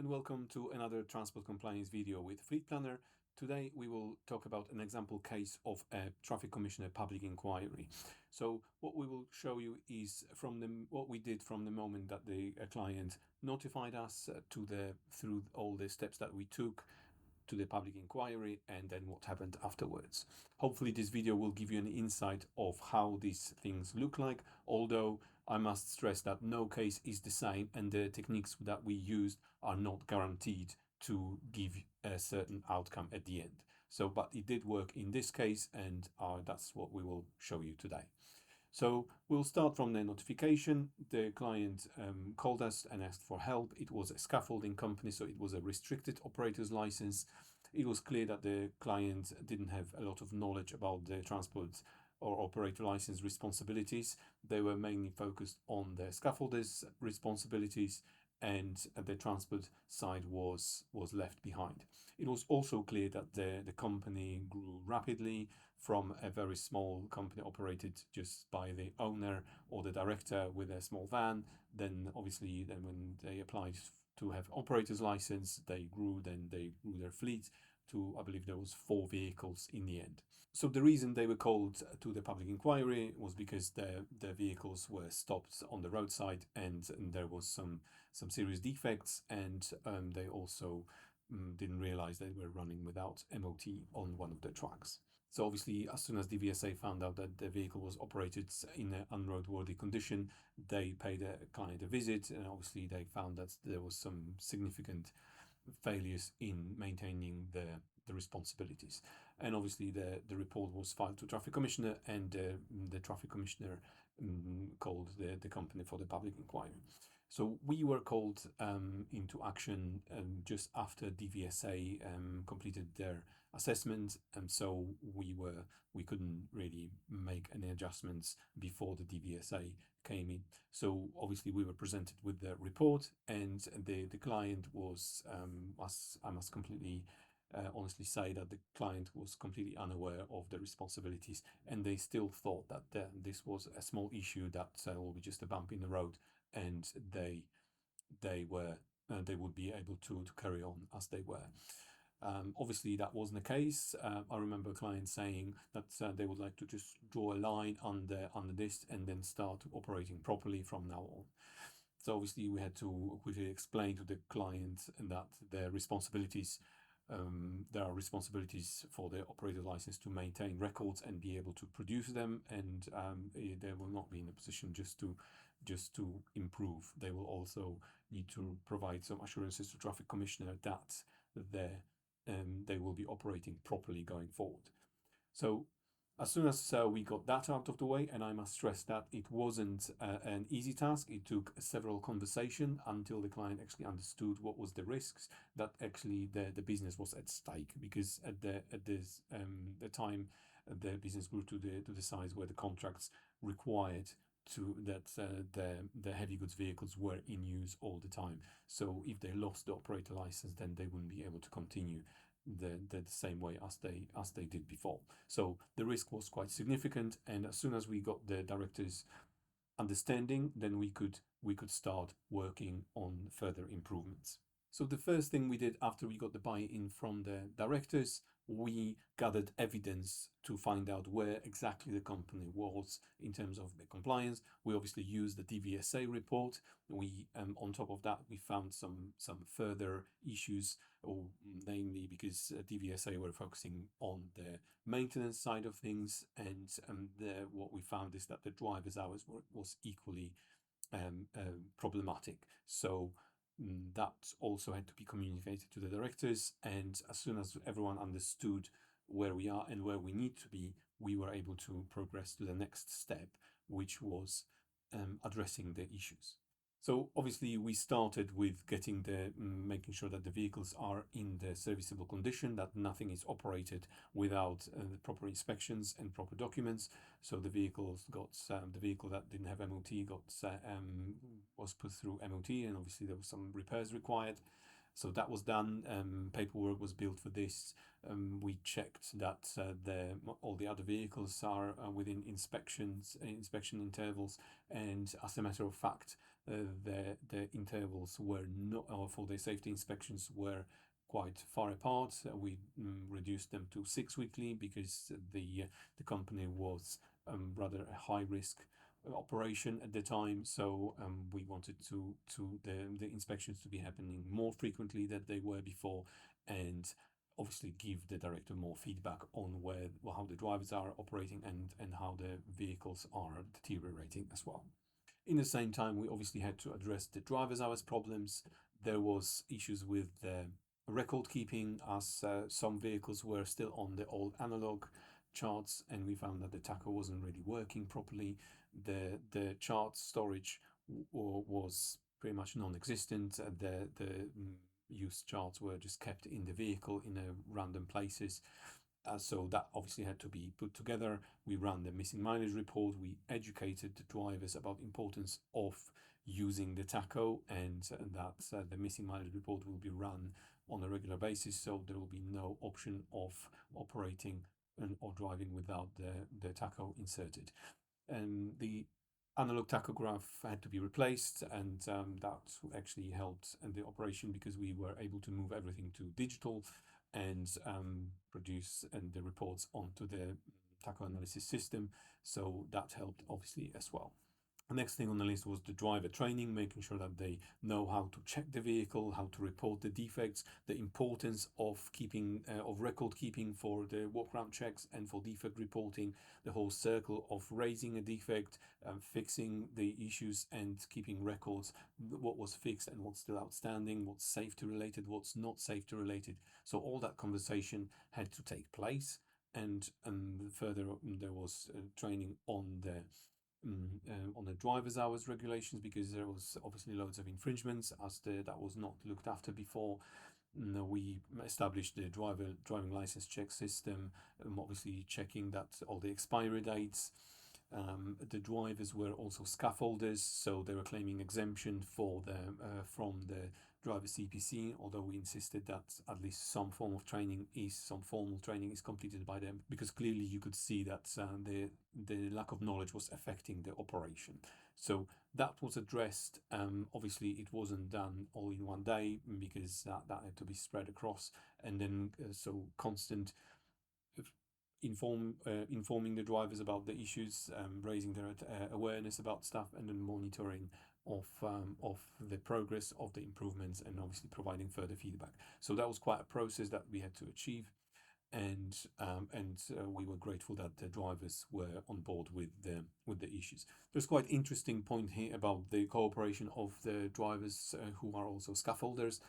and welcome to another transport compliance video with Fleet Planner. Today we will talk about an example case of a traffic commissioner public inquiry. So what we will show you is what we did from the moment that the client notified us through all the steps that we took to the public inquiry, and then what happened afterwards. Hopefully this video will give you an insight of how these things look like, although I must stress that no case is the same and the techniques that we used are not guaranteed to give a certain outcome at the end. But it did work in this case, and that's what we will show you today. So we'll start from the notification. The client called us and asked for help. It was a scaffolding company, so it was a restricted operator's license. It was clear that the client didn't have a lot of knowledge about the transport or operator license responsibilities. They were mainly focused on the scaffolder's responsibilities, and the transport side was left behind. It was also clear that the company grew rapidly from a very small company operated just by the owner or the director with a small van. Then obviously when they applied to have operator's license, they grew their fleet to, I believe there was 4 vehicles in the end. So the reason they were called to the public inquiry was because their vehicles were stopped on the roadside, and there was some serious defects, and they also didn't realize they were running without MOT on one of the trucks. So obviously, as soon as DVSA found out that the vehicle was operated in an unroadworthy condition, they paid the client a visit, and obviously they found that there was some significant failures in maintaining the responsibilities. And obviously the report was filed to traffic commissioner, and the traffic commissioner called the company for the public inquiry. So we were called into action just after DVSA completed their assessment, and so we couldn't really make any adjustments before the DVSA came in. So obviously we were presented with the report, and the client was, I must completely honestly say that the client was completely unaware of the responsibilities, and they still thought that this was a small issue that will be just a bump in the road, and they would be able to carry on as they were. Obviously that wasn't the case. I remember a client saying that they would like to just draw a line under this and then start operating properly from now on. So obviously we had to quickly explain to the client that their responsibilities, there are responsibilities for the operator license to maintain records and be able to produce them, and they will not be in a position just to improve. They will also need to provide some assurances to traffic commissioner that they will be operating properly going forward. So as soon as we got that out of the way, and I must stress that it wasn't an easy task, it took several conversations until the client actually understood what was the risks, that actually the business was at stake, because at the time the business grew to the size where the contracts required that the heavy goods vehicles were in use all the time. So if they lost the operator license, then they wouldn't be able to continue the same way as they did before. So the risk was quite significant, and as soon as we got the director's understanding, then we could start working on further improvements. So the first thing we did after we got the buy-in from the directors, we gathered evidence to find out where exactly the company was in terms of the compliance. We obviously used the DVSA report. We on top of that, we found some further issues, or namely because DVSA were focusing on the maintenance side of things, and what we found is that the driver's hours was equally problematic. So that also had to be communicated to the directors, and as soon as everyone understood where we are and where we need to be, we were able to progress to the next step, which was addressing the issues. So obviously we started with getting making sure that the vehicles are in the serviceable condition, that nothing is operated without the proper inspections and proper documents. So the vehicle that didn't have MOT was put through MOT, and obviously there was some repairs required. So that was done. Paperwork was built for this. We checked that all the other vehicles are within inspection intervals, and as a matter of fact, the intervals were not, for the safety inspections were quite far apart. We reduced them to 6 weekly because the company was rather a high risk operation at the time. So we wanted the inspections to be happening more frequently than they were before, and obviously give the director more feedback on how the drivers are operating and how the vehicles are deteriorating as well. In the same time, we obviously had to address the driver's hours problems. There was issues with the record keeping, as some vehicles were still on the old analog charts, and we found that the tacho wasn't really working properly. The chart storage was pretty much non-existent. The used charts were just kept in the vehicle in random places. So that obviously had to be put together. We ran the missing mileage report. We educated the drivers about the importance of using the tacho, and that the missing mileage report will be run on a regular basis. So there will be no option of operating or driving without the tacho inserted. And the analog tachograph had to be replaced, and that actually helped in the operation because we were able to move everything to digital and produce the reports onto the tacho analysis system. So that helped obviously as well. The next thing on the list was the driver training, making sure that they know how to check the vehicle, how to report the defects, the importance of record keeping for the walk-around checks and for defect reporting, the whole circle of raising a defect, fixing the issues and keeping records, what was fixed and what's still outstanding, what's safety related, what's not safety related. So all that conversation had to take place. And further, there was training on the driver's hours regulations, because there was obviously loads of infringements as that was not looked after before. We established the driving license check system, obviously checking that all the expiry dates. The drivers were also scaffolders, so they were claiming exemption from the driver CPC, although we insisted that at least some formal training is completed by them, because clearly you could see that the lack of knowledge was affecting the operation. So that was addressed. Obviously, it wasn't done all in one day because that had to be spread across, and then so constant informing the drivers about the issues, raising their awareness about stuff, and then monitoring of the progress of the improvements, and obviously providing further feedback. So that was quite a process that we had to achieve, and we were grateful that the drivers were on board with the issues. There's quite interesting point here about the cooperation of the drivers who are also scaffolders.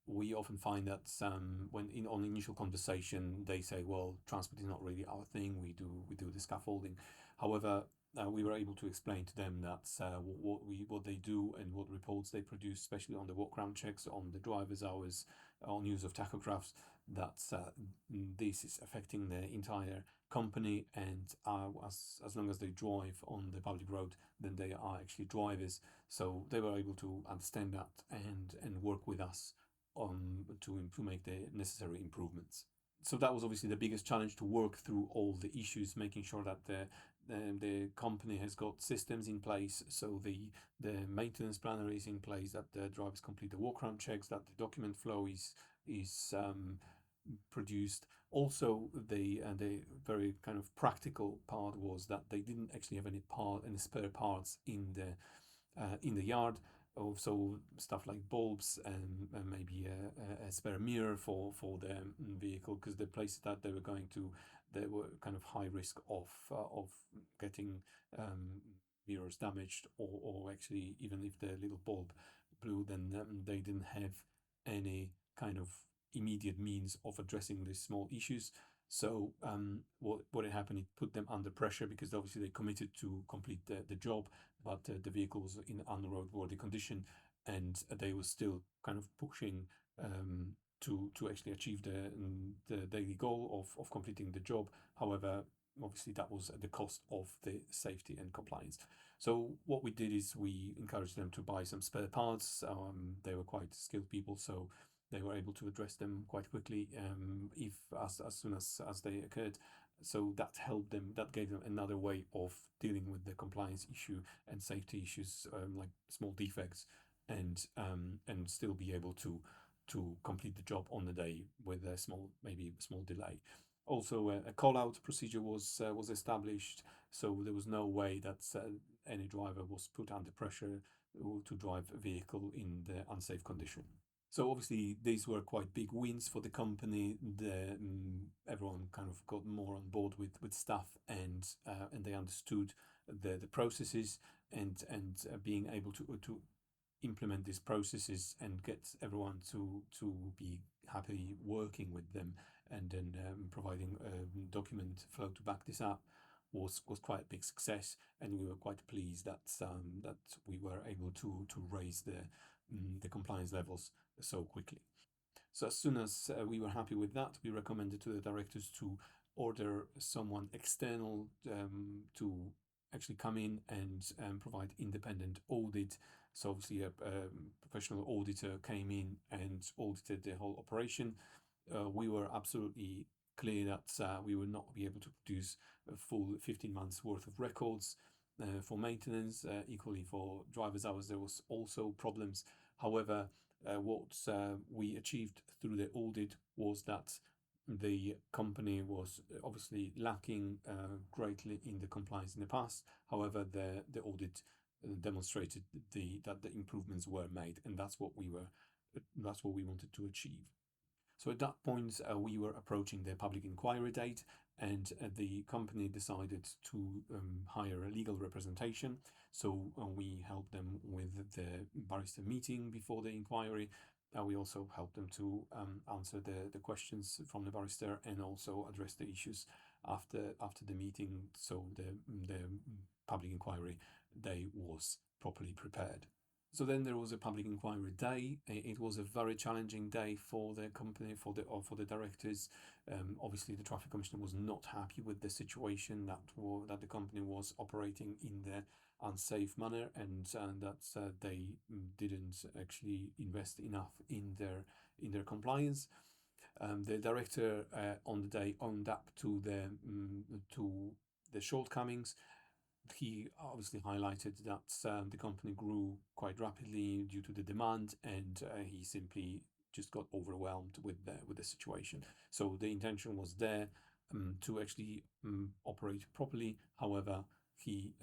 We often find that on initial conversation they say, well, transport is not really our thing, we do the scaffolding. However, we were able to explain to them that what they do and what reports they produce, especially on the walk-around checks, on the driver's hours, on use of tachographs, that this is affecting the entire company, and as long as they drive on the public road, then they are actually drivers. So they were able to understand that and work with us to make the necessary improvements. So that was obviously the biggest challenge, to work through all the issues, making sure that the company has got systems in place, so the maintenance planner is in place, that the drivers complete the walk-around checks, that the document flow is produced. Also, the very kind of practical part was that they didn't actually have any spare parts in the yard. Also, stuff like bulbs and maybe a spare mirror for the vehicle, because the places that they were going to, they were kind of high risk of getting mirrors damaged, or actually even if the little bulb blew, then they didn't have any kind of immediate means of addressing these small issues. So what had happened, it put them under pressure, because obviously they committed to complete the job, but the vehicle was in unroadworthy condition, and they were still kind of pushing to actually achieve the daily goal of completing the job. However, obviously that was at the cost of the safety and compliance. So what we did is we encouraged them to buy some spare parts. They were quite skilled people, so they were able to address them quite quickly, if as soon as they occurred. So that helped them, that gave them another way of dealing with the compliance issue and safety issues, like small defects, and still be able to complete the job on the day with a small, maybe a small delay. Also, a call out procedure was established, so there was no way that any driver was put under pressure to drive a vehicle in the unsafe condition. So obviously these were quite big wins for the company. Everyone kind of got more on board with stuff, and they understood the processes, and being able to implement these processes and get everyone to be happily working with them, and then providing a document flow to back this up was quite a big success, and we were quite pleased that we were able to raise the compliance levels so quickly. So as soon as we were happy with that, we recommended to the directors to order someone external to actually come in and provide independent audit. So obviously a professional auditor came in and audited the whole operation. We were absolutely clear that we would not be able to produce a full 15 months worth of records for maintenance. Equally for driver's hours, there was also problems. However, what we achieved through the audit was that the company was obviously lacking greatly in the compliance in the past. However, the audit demonstrated that the improvements were made, and that's what we wanted to achieve. So at that point, we were approaching the public inquiry date, and the company decided to hire a legal representation. So we helped them with the barrister meeting before the inquiry. We also helped them to answer the questions from the barrister, and also address the issues after the meeting. So the public inquiry day was properly prepared. So then there was a public inquiry day. It was a very challenging day for the company, for the directors. Obviously, the traffic commissioner was not happy with the situation that the company was operating in the unsafe manner, and that they didn't actually invest enough in their compliance. The director on the day owned up to the shortcomings. He obviously highlighted that the company grew quite rapidly due to the demand, and he simply just got overwhelmed with the situation. So the intention was there to actually operate properly. However, he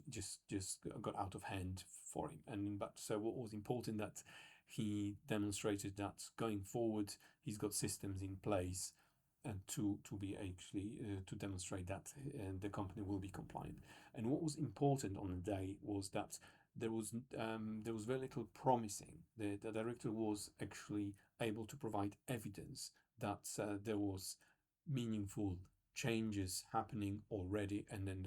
just got out of hand for him. But so what was important, that he demonstrated that going forward he's got systems in place to be actually to demonstrate that the company will be compliant. And what was important on the day was that there was very little promising. The director was actually able to provide evidence that there was meaningful changes happening already, and then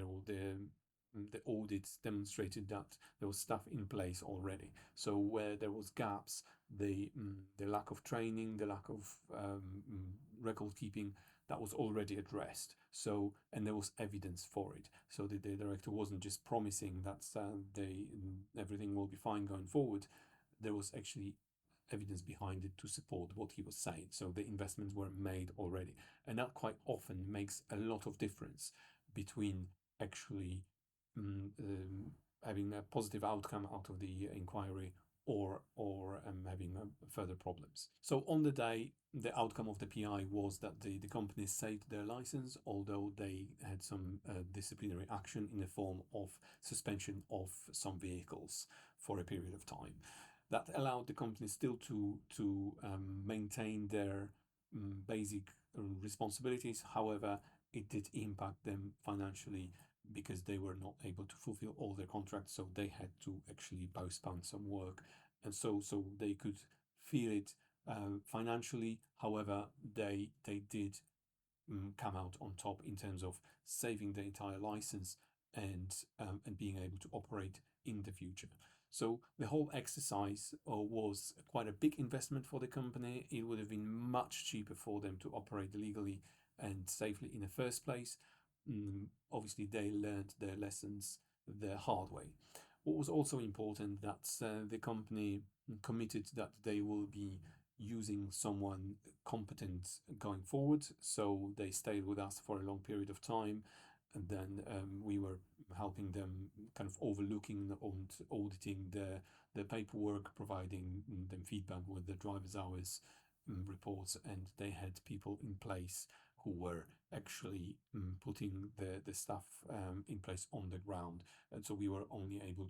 the audits demonstrated that there was stuff in place already. So where there was gaps, the lack of training, the lack of record keeping, that was already addressed. So, and there was evidence for it. So the director wasn't just promising that everything will be fine going forward. There was actually evidence behind it to support what he was saying. So the investments were made already, and that quite often makes a lot of difference between actually having a positive outcome out of the inquiry, or having further problems. So on the day, the outcome of the PI was that the company saved their license, although they had some disciplinary action in the form of suspension of some vehicles for a period of time. That allowed the company still to maintain their basic responsibilities. However, it did impact them financially, because they were not able to fulfill all their contracts, so they had to actually postpone some work, and so they could feel it financially. However, they did come out on top in terms of saving the entire license, and being able to operate in the future. So the whole exercise was quite a big investment for the company. It would have been much cheaper for them to operate legally and safely in the first place. Obviously, they learned their lessons the hard way. What was also important, that the company committed that they will be using someone competent going forward. So they stayed with us for a long period of time. And then we were helping them, kind of overlooking and auditing the paperwork, providing them feedback with the driver's hours reports, and they had people in place who were actually putting the stuff in place on the ground. And so we were able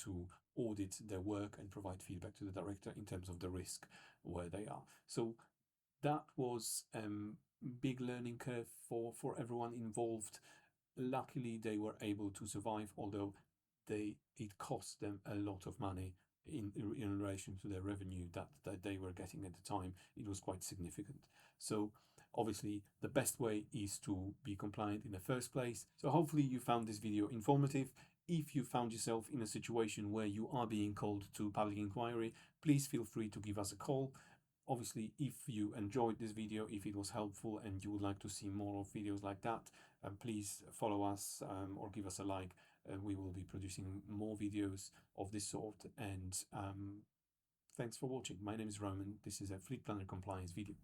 to audit their work and provide feedback to the director in terms of the risk where they are. So that was big learning curve for everyone involved. Luckily, they were able to survive, although it cost them a lot of money in relation to their revenue that they were getting at the time. It was quite significant. So obviously, the best way is to be compliant in the first place. So hopefully you found this video informative. If you found yourself in a situation where you are being called to public inquiry, please feel free to give us a call. Obviously, if you enjoyed this video, if it was helpful and you would like to see more of videos like that, please follow us or give us a like. We will be producing more videos of this sort. And thanks for watching. My name is Roman. This is a Fleet Planner Compliance video.